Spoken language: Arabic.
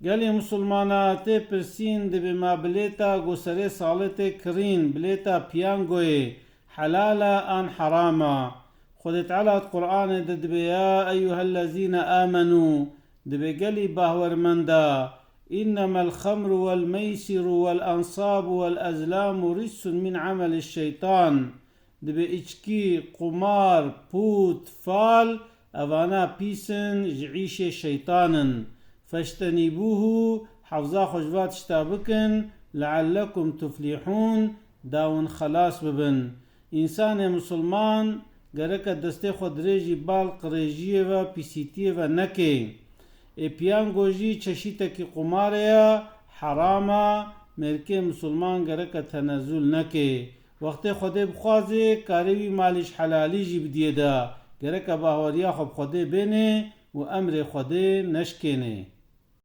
گلی مسلمانات پرسین دبی ما بلیتا گسره سالت کرین بلیتا پیانگوی حلالا ان حراما. خود تعالى القرآن دبي يا أيها الذين آمنوا دبي قلي باهور مندا إنما الخمر والميسر والأنصاب والأزلام رجس من عمل الشيطان. دبي إچكي قمار بوت فال أوانا بيسن جعيش شيطانا فاجتنبوه حفظا خجبات اشتابكن لعلكم تفلحون داون خلاص ببن. إنسان مسلمان گرکه دسته خود ریجی بال قریجیه و پیسیتیه و نکه. پیانگوژی چشیتا کی قماره حرامه مرکه مسلمان گرکه تنزل نکه. وقت خود بخوازه کاروی مالش حلالی جی بدیه ده گرکه باوریا خب خود بینه و امر خود نشکنه.